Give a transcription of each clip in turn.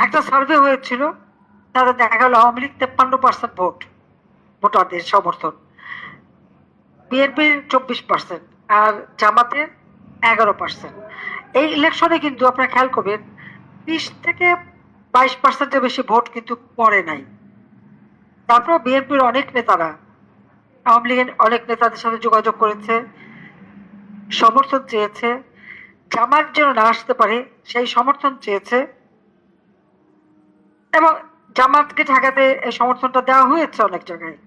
একটা সার্ভে হয়েছিল, তাদের দেখা গেল আওয়ামী লীগ 53% ভোটারদের সমর্থন, বিএনপির 24% আর জামাতের 11%। এই ইলেকশনে কিন্তু আপনারা খেয়াল করবেন 20 থেকে 22%-এর বেশি ভোট কিন্তু পড়ে নাই। তারপর বিএনপির অনেক নেতারা আওয়ামী লীগের অনেক নেতাদের সাথে যোগাযোগ করেছে, সমর্থন চেয়েছে, জামাত যেন না আসতে পারে সেই সমর্থন চেয়েছে, এবং জামাতকে ঠেকাতে এই সমর্থনটা দেওয়া হয়েছে অনেক জায়গায়।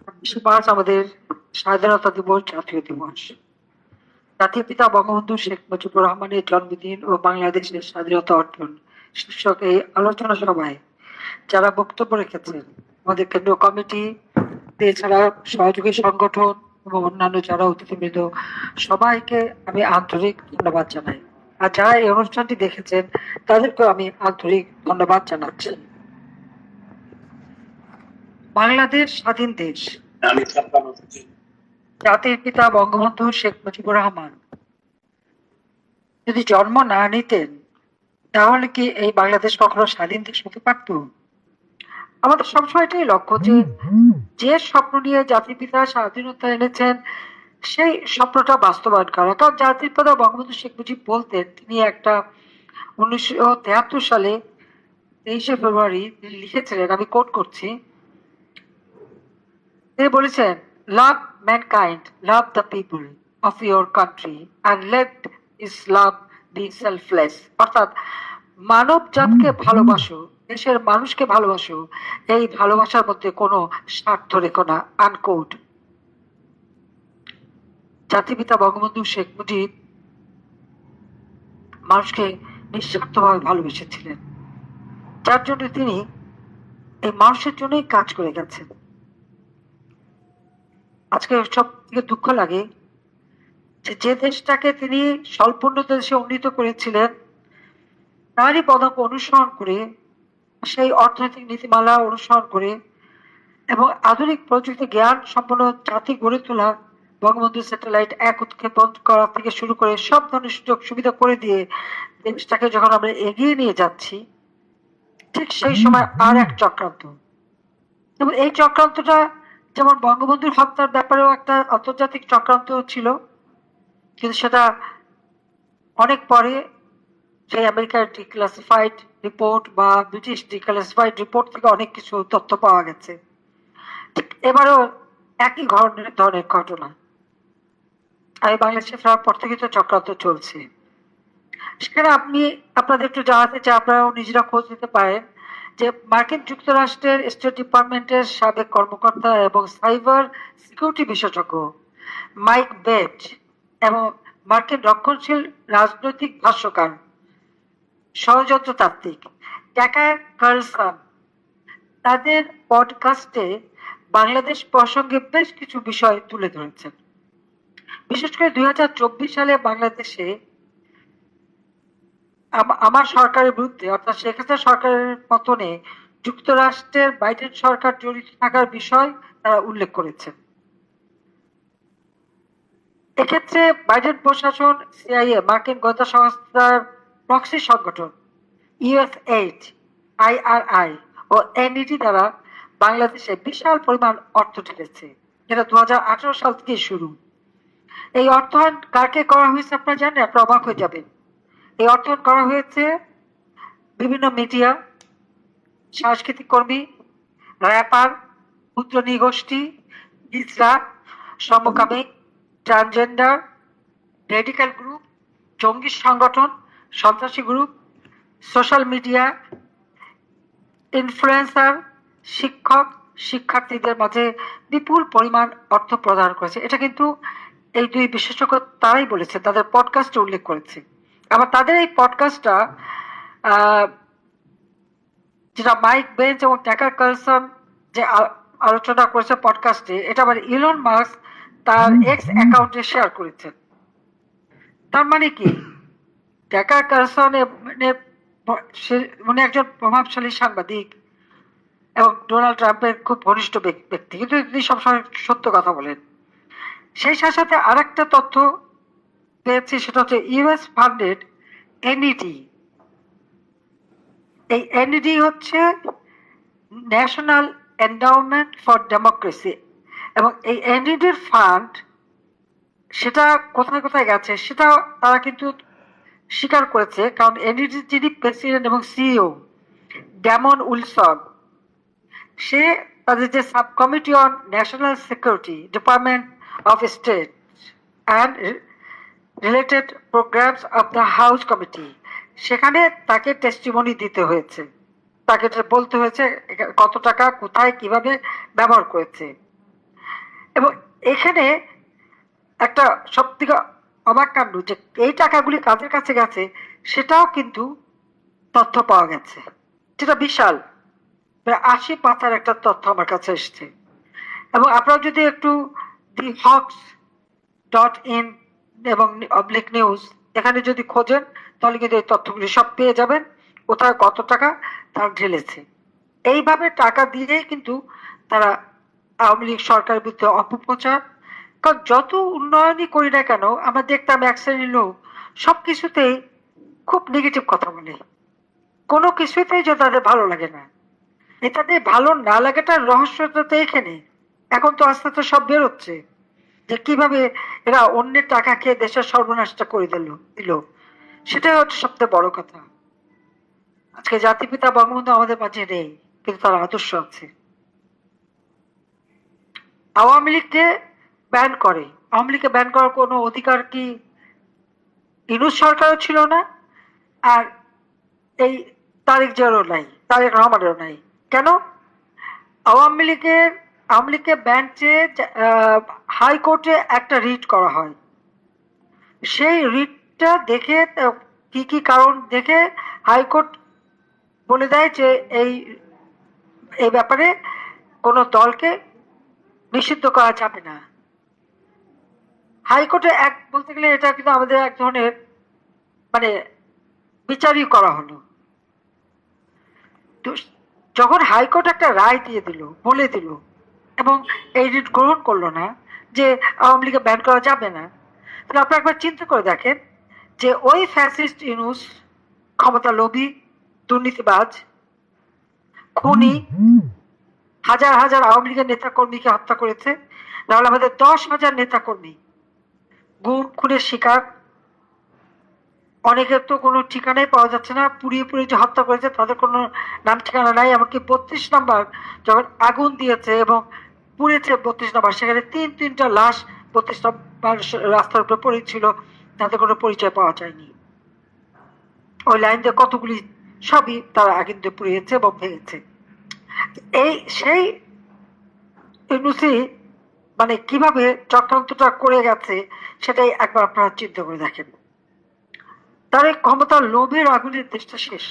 25 মার্চ আমাদের স্বাধীনতা দিবস, জাতীয় দিবস। জাতির পিতা বঙ্গবন্ধু শেখ মুজিবুর রহমানের জন্মদিন ও বাংলাদেশের স্বাধীনতা অর্জন শীর্ষক এই আলোচনা সভায় যারা বক্তব্য রেখেছেন, আমাদের কেন্দ্রীয় কমিটি, এছাড়া সহযোগী সংগঠন এবং অন্যান্য যারা অতিথিবৃন্দ, সবাইকে আমি আন্তরিক ধন্যবাদ জানাই। আর যারা এই অনুষ্ঠানটি দেখেছেন তাদেরকেও আমি আন্তরিক ধন্যবাদ জানাচ্ছি। বাংলাদেশ স্বাধীন দেশ, জাতির পিতা বঙ্গবন্ধু শেখ মুজিবুর রহমান যদি জন্ম না নিতেন তাহলে কি এই বাংলাদেশ কখনো স্বাধীন দেশ হতে পারত? আমাদের সবসময় এটাই লক্ষ্য যে স্বপ্ন নিয়ে জাতির পিতা স্বাধীনতা এনেছেন সেই স্বপ্নটা বাস্তবায়ন করা। কারণ জাতির পিতা বঙ্গবন্ধু শেখ মুজিব বলতেন, তিনি একটা 1973 সালে 23শে ফেব্রুয়ারি তিনি লিখেছিলেন, আমি কোট করছি, তিনি বলেছেন, love mankind, love the people of your country and let us love be selfless. অর্থাৎ মানব জাতকে ভালোবাসো, দেশের মানুষকে ভালোবাসো, এই ভালোবাসার মধ্যে কোনো স্বার্থ রেখো না, আনকোট। জাতিপিতা বঙ্গবন্ধু শেখ মুজিব মানুষকে নিঃস্বার্থভাবে ভালোবেসেছিলেন, যার জন্য তিনি এই মানুষের জন্যই কাজ করে গেছেন। আজকে সব থেকে দুঃখ লাগে যে দেশটাকে তিনি স্বল্পোন্নত দেশে উন্নীত করেছিলেন, তারই পদক অনুসরণ করে, সেই অর্থনৈতিক নীতিমালা অনুসরণ করে এবং আধুনিক প্রযুক্তি জ্ঞান সম্পন্ন জাতি গড়ে তোলা, বঙ্গবন্ধু স্যাটেলাইট 1 উৎক্ষেপণ করা থেকে শুরু করে সব ধরনের সুযোগ সুবিধা করে দিয়ে দেশটাকে যখন আমরা এগিয়ে নিয়ে যাচ্ছি, ঠিক সেই সময় আর এক চক্রান্ত, এবং এই চক্রান্তটা যেমন বঙ্গবন্ধুর হত্যার ব্যাপারেও একটা আন্তর্জাতিক চক্রান্ত ছিল, কিন্তু সেটা অনেক পরে সেই আমেরিকার ডিক্লাসিফাইড রিপোর্ট বা ব্রিটিশ ডিক্লাসিফাইড রিপোর্ট থেকে অনেক কিছু তথ্য পাওয়া গেছে। এবারও একই ধরনের ঘটনা। আমি বাংলাদেশে ফেরার পর থেকে তো চক্রান্ত চলছে। সেখানে আপনাদের একটু জানাতে চাই, আপনারাও নিজেরা খোঁজ নিতে পারেন, যে মার্কিন যুক্তরাষ্ট্রের স্টেট ডিপার্টমেন্টের সাবেক কর্মকর্তা এবং সাইবার সিকিউরিটি বিশেষজ্ঞ মাইক বেট এবং মার্কিন রক্ষণশীল রাজনৈতিক ভাষ্যকার, ষড়যন্ত্রতাত্ত্বিক ট্যাকার কার্লসন তাদের পডকাস্টে বাংলাদেশ প্রসঙ্গে বেশ কিছু বিষয় তুলে ধরেছেন। বিশেষ করে 2024 সালে বাংলাদেশে আমার সরকারের বিরুদ্ধে, অর্থাৎ শেখ হাসিনা সরকারের পতনে যুক্তরাষ্ট্রের বাইডেন সরকার জড়িত থাকার বিষয় তারা উল্লেখ করেছেন। এক্ষেত্রে বাইডেন প্রশাসন, সিআইএ, মার্কিন গোয়েন্দা সংস্থার প্রক্সি সংগঠন ইউএস8, IRI ও এনইডি দ্বারা বাংলাদেশে বিশাল পরিমাণ অর্থ ঢেলেছে, যেটা 2018 সাল থেকে শুরু। এই অর্থায়ন কাকে করা হয়েছে আপনারা জানেন? আপনারা অবাক হয়ে যাবেন। এই অর্থায়ন করা হয়েছে বিভিন্ন মিডিয়া, সাংস্কৃতিক কর্মী, র্যাপার, ক্ষুদ্র নৃগোষ্ঠী, ইসরা, সমকামী, ট্রান্সজেন্ডার, রেডিক্যাল গ্রুপ, জঙ্গি সংগঠন, সন্ত্রাসী গ্রুপ, সোশ্যাল মিডিয়া ইনফ্লুয়েন্সার, শিক্ষক, শিক্ষার্থীদের মাঝে বিপুল পরিমাণ অর্থ প্রদান করেছে। এটা কিন্তু এই দুই বিশেষজ্ঞ তারাই বলেছে, তাদের পডকাস্টে উল্লেখ করেছে। আবার তাদের এই পডকাস্টটা যেটা মাইক বেঞ্চ এবং ট্যাকার কার্লসন যে আলোচনা করেছে পডকাস্টে, এটা আবার ইলন মাস্ক তার এক্স অ্যাকাউন্টে শেয়ার করেছেন। তার মানে কি, ট্যাকার কার্লসন উনি একজন প্রভাবশালী সাংবাদিক এবং ডোনাল্ড ট্রাম্পের খুব ঘনিষ্ঠ ব্যক্তি, কিন্তু তিনি সবসময় সত্য কথা বলেন। সেই সাথে আর একটা তথ্য পেয়েছি, সেটা হচ্ছে ইউএস ফান্ডেড এনইটি, এই এনইডি হচ্ছে ন্যাশনাল এন্ডাওমেন্ট ফর ডেমোক্রেসি, এবং এই এনইডির ফান্ড সেটা কোথায় কোথায় গেছে সেটা তারা কিন্তু স্বীকার করেছে, কারণ এনইডির যিনি প্রেসিডেন্ট এবং সিইও ড্যামন উইলসন, সে তাদের যে sub committee on national security, department of state and related programs of the house committee, সেখানে তাকে টেস্টিমনি দিতে হয়েছে, তাকে বলতে হয়েছে কত টাকা কোথায় কিভাবে ব্যবহার করেছে। এবং এখানে একটা সব থেকে অবাক কাণ্ড যে এই টাকাগুলি কাদের কাছে গেছে সেটাও কিন্তু তথ্য পাওয়া গেছে, যেটা বিশাল, প্রায় 80 পাতার একটা তথ্য আমার কাছে এসছে। এবং আপনারা যদি একটু দি hawks.in এবং অবলিক নিউজ এখানে যদি খোঁজেন তাহলে কিন্তু এই তথ্যগুলি সব পেয়ে যাবেন, কোথায় কত টাকা তারা ঢেলেছে। এইভাবে টাকা দিয়েই কিন্তু তারা আওয়ামী লীগ সরকারের বিরুদ্ধে অপপ্রচার, কারণ যত উন্নয়নই করি না কেন আমরা দেখতাম এক শ্রেণীর লোক সবকিছুতেই খুব নেগেটিভ কথা বলে, কোনো কিছুতেই যে তাদের ভালো লাগে না। তাদের ভালো না লাগাটার রহস্যটা তো এখানে। এখন তো আস্তে আস্তে সব বেরোচ্ছে যে কিভাবে এরা অন্যের টাকা খেয়ে দেশের সর্বনাশটা করে দিল, সেটাই হচ্ছে সবচেয়ে বড় কথা। আজকে জাতিপিতা বঙ্গবন্ধু আমাদের মাঝে নেই, কিন্তু তার আদর্শ আছে। আওয়ামী লীগকে ব্যান করে, আওয়ামী লীগকে ব্যান করার কোনো অধিকার কি ইউনূস সরকারও ছিল না, আর এই তারেক জিয়ারও নাই, তারেক রহমানেরও নাই। কেন? আওয়ামী লীগকে ব্যান চেয়ে হাইকোর্টে একটা রিট করা হয়, সেই রিটটা দেখে কি কি কারণ দেখে হাইকোর্ট বলে দেয় যে এই ব্যাপারে কোনো দলকে নিষিদ্ধ করা যাবে না। হাইকোর্টে বলতে গেলে এটা কিন্তু আমাদের এক ধরনের মানে বিচারই করা হলো। তো যখন হাইকোর্ট একটা রায় দিয়ে দিল, বলে দিল, এবং এই রিট গ্রহণ করলো না যে আওয়ামী লীগকে ব্যান করা যাবে না, তাহলে আপনি একবার চিন্তা করে দেখেন যে ওই ফ্যাসিস্ট ইউনূস ক্ষমতা লোভী, দুর্নীতিবাজ, খুনি, হাজার হাজার আওয়ামী লীগের নেতা কর্মীকে হত্যা করেছে, নাহলে আমাদের 10,000 নেতা কর্মী গুম খুনের শিকার, অনেকের তো কোনো ঠিকানাই পাওয়া যাচ্ছে না, পুড়িয়ে পুড়িয়ে যে হত্যা করেছে তাদের কোনো নাম ঠিকানা নাই। এমনকি 32 নম্বর যখন আগুন দিয়েছে এবং পুড়েছে 32 নম্বর, সেখানে তিনটা লাশ 32 নম্বর রাস্তার উপরে পড়েছিল, তাদের কোনো পরিচয় পাওয়া যায়নি। ওই লাইন দিয়ে কতগুলি সবই তারা আগুন দিয়ে পুড়িয়েছে এবং ভেঙেছে। সেই ইউনূসই মানে কিভাবে চক্রান্তটা করে গেছে সেটাই একবার আপনারা চিন্তা করে দেখেন। তার এই ক্ষমতার লোভের আগুনের দেশটা শেষ।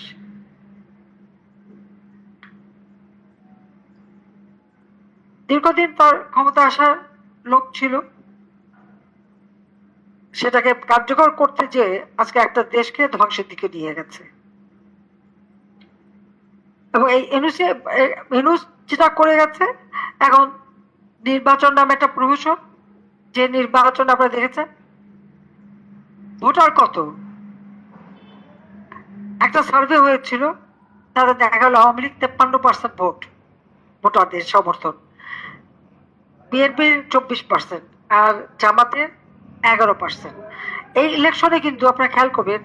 দীর্ঘদিন তার ক্ষমতা আসার লোভ ছিল, সেটাকে কার্যকর করতে যে আজকে একটা দেশকে ধ্বংসের দিকে নিয়ে গেছে। এবং এই ইউনূস যেটা করে গেছে, এখন নির্বাচন নামে একটা প্রহসন, যে নির্বাচন আপনারা দেখেছেন ভোটার কত, একটা সার্ভে হয়েছিল তাদের দেখা গেল আওয়ামী লীগ 53% ভোটারদের সমর্থন, বিএনপির 24% আর জামাতের 11%। এই ইলেকশনে কিন্তু আপনারা খেয়াল করবেন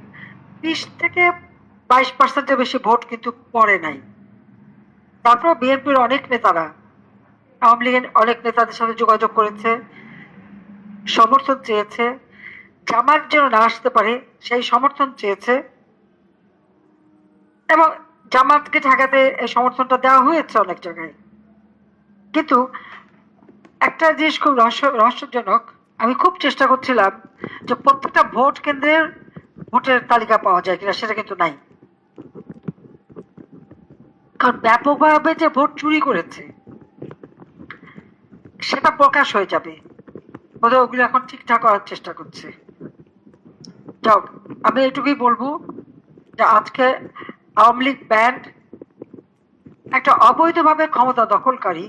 20 থেকে 22%-এর বেশি ভোট কিন্তু পড়ে নাই। তারপর বিএনপির অনেক নেতারা আওয়ামী লীগের অনেক নেতাদের সাথে যোগাযোগ করেছে, সমর্থন চেয়েছে, জামাত যেন না আসতে পারে সেই সমর্থন চেয়েছে, এবং জামাতকে ঠেকাতে এই সমর্থনটা দেওয়া হয়েছে অনেক জায়গায়। কিন্তু একটা জিনিস খুব রহস্যজনক, আমি খুব চেষ্টা করছিলাম যে প্রত্যেকটা ভোট কেন্দ্রের ভোটের তালিকা পাওয়া যায় কিনা, সেটা কিন্তু নাই। কারণ ব্যাপকভাবে যে ভোট চুরি করেছে সেটা প্রকাশ হয়ে যাবে, ওদের ওগুলো এখন ঠিকঠাক করার চেষ্টা করছে। যাক, আমি এটুকুই বলবো যে আজকে আওয়ামী লীগ ব্যান্ড একটা অবৈধভাবে ক্ষমতা দখলকারী,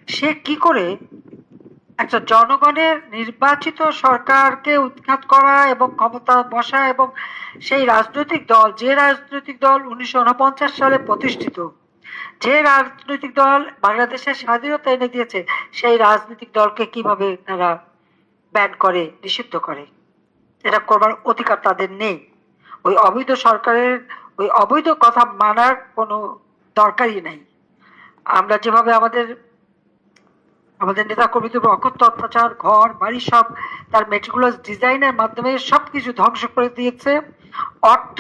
সে কি করে একটা জনগণের নির্বাচিত সরকারকে উৎখাত করা এবং ক্ষমতা বসা, এবং সেই রাজনৈতিক দল, যে রাজনৈতিক দল 1949 সালে প্রতিষ্ঠিত, যে রাজনৈতিক দল বাংলাদেশের স্বাধীনতা এনে দিয়েছে, সেই রাজনৈতিক দলকে কিভাবে তারা ব্যান করে, নিষিদ্ধ করে? এটা করবার অধিকার তাদের নেই। ওই অবৈধ সরকারের ওই অবৈধ কথা মানার কোনো দরকারই নাই। আমরা যেভাবে আমাদের নেতা কর্মীদের উপর অকথ্য অত্যাচার, ঘর বাড়ি সব তার মেটিকুলাস ডিজাইনের মাধ্যমে সবকিছু ধ্বংস করে দিয়েছে, অর্থ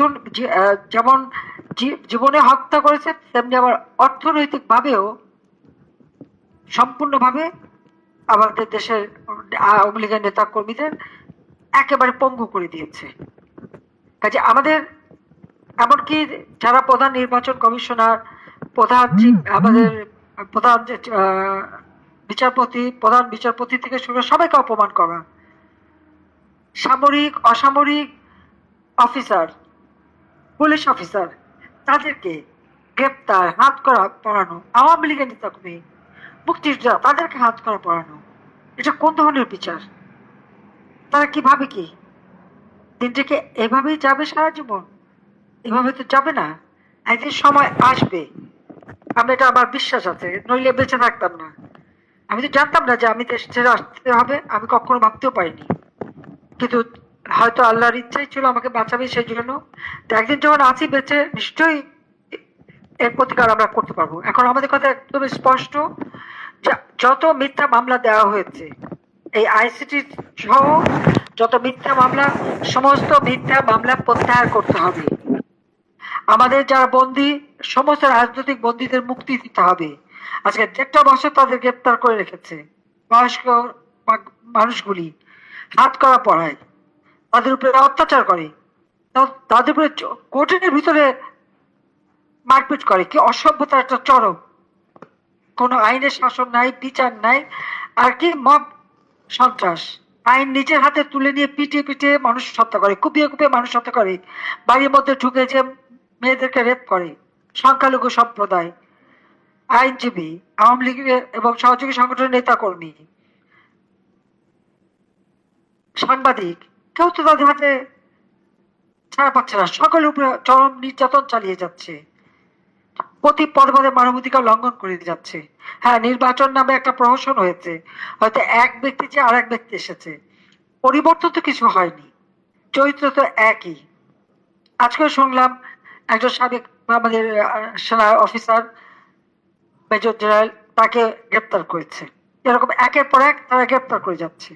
যেমন জীবনে হত্যা করেছে, তেমনি আবার অর্থনৈতিক ভাবেও সম্পূর্ণভাবে আমাদের দেশের আওয়ামী লীগের নেতা কর্মীদের একেবারে পঙ্গু করে দিয়েছে। কাজে আমাদের, এমনকি যারা প্রধান নির্বাচন কমিশনার, আমাদের প্রধান প্রধান বিচারপতি থেকে শুরু সবাইকে অপমান করা, সামরিক অসামরিক অফিসার, পুলিশ অফিসার, তাদেরকে গ্রেপ্তার, হাত করা পড়ানো, আওয়ামী লীগের নেতা কর্মী, মুক্তিযোদ্ধা, তাদেরকে হাত করা পড়ানো, এটা কোন ধরনের বিচার? তারা কি ভাবে কি দিনটাকে এভাবেই যাবে সারা জীবন? এভাবে তো যাবে না। একদিন সময় আসবে, আমরা এটা আমার বিশ্বাস আছে, নইলে বেঁচে থাকতাম না। আমি তো জানতাম না যে আমি দেশ ছেড়ে আসতে হবে, আমি কখনো ভাবতেও পারিনি, কিন্তু হয়তো আল্লাহর ইচ্ছাই ছিল আমাকে বাঁচাবে, সেই জন্য একদিন যখন আছি বেঁচে, নিশ্চয়ই এর প্রতিকার আমরা করতে পারবো। এখন আমাদের কথা একদম স্পষ্ট, যত মিথ্যা মামলা দেওয়া হয়েছে, এই আইসিটি সহ যত মিথ্যা মামলা, সমস্ত মিথ্যা মামলা প্রত্যাহার করতে হবে। আমাদের যারা বন্দী, সমস্ত রাজনৈতিক বন্দীদের মুক্তি দিতে হবে। আজকে 1.5 বছর তাদের গ্রেপ্তার করে রেখেছে, বয়স্ক মানুষগুলি হাত করা পড়ায়, তাদের উপরে অত্যাচার করে, তাদের উপরে কোর্টের ভিতরে মারপিট করে। কি অসভ্যতার একটা চরম! কোনো আইনের শাসন নাই, বিচার নাই, আর কি মব সন্ত্রাস। আইন নিজের হাতে তুলে নিয়ে পিটিয়ে পিটিয়ে মানুষ হত্যা করে, কুপিয়ে কুপিয়ে মানুষ হত্যা করে, বাড়ির মধ্যে ঢুকে যে মেয়েদেরকে রেপ করে। সংখ্যালঘু সম্প্রদায়, আইনজীবী, আওয়ামী লীগের এবং সহযোগী সংগঠনের নেতা কর্মী, সাংবাদিক, কেউ তো তাদের হাতে ছাড়া পাচ্ছে না। সকলের উপরে চরম নির্যাতন চালিয়ে যাচ্ছে, প্রতি পদে মানবাধিকার লঙ্ঘন করে যাচ্ছে। হ্যাঁ, নির্বাচন নামে একটা প্রহসন হয়েছে, হয়তো এক ব্যক্তি যে আর এক ব্যক্তি এসেছে, পরিবর্তন তো কিছু হয়নি, চরিত্র তো একই। আজকে শুনলাম একজন সাবেক আমাদের সেনা অফিসার, মেজর জেনারেল, তাকে গ্রেপ্তার করেছে। এরকম একের পর এক তারা গ্রেপ্তার করে যাচ্ছে।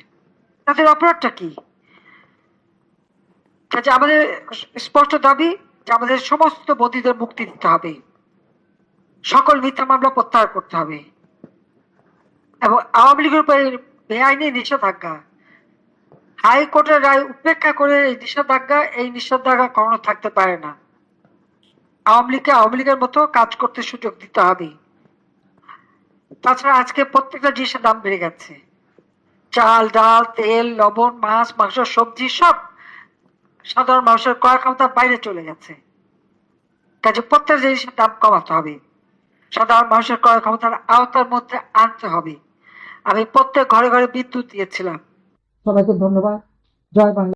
তাদের অপরাধটা কি? আমাদের স্পষ্ট দাবি যে আমাদের সমস্ত বন্দীদের মুক্তি দিতে হবে, সকল মিথ্যা মামলা প্রত্যাহার করতে হবে, এবং আওয়ামী লীগের উপরে বেআইনি নিষেধাজ্ঞা, হাইকোর্টের রায় উপেক্ষা করে এই নিষেধাজ্ঞা কখনো থাকতে পারে না। আওয়ামী লীগকে আওয়ামী লীগের মতো কাজ করতে সুযোগ দিতে হবে। তাছাড়া আজকে প্রত্যেকটা জিনিসের দাম বেড়ে গেছে, চাল, ডাল, তেল, লবণ, মাছ, মাংস, সবজি সব সাধারণ মানুষের ক্রয় ক্ষমতার বাইরে চলে গেছে। কাজে প্রত্যেক জিনিসের দাম কমাতে হবে, সাধারণ মানুষের ক্রয় ক্ষমতার আওতার মধ্যে আনতে হবে। আমি প্রত্যেক ঘরে ঘরে বিদ্যুৎ দিয়েছিলাম। সবাইকে ধন্যবাদ। জয় বাংলা।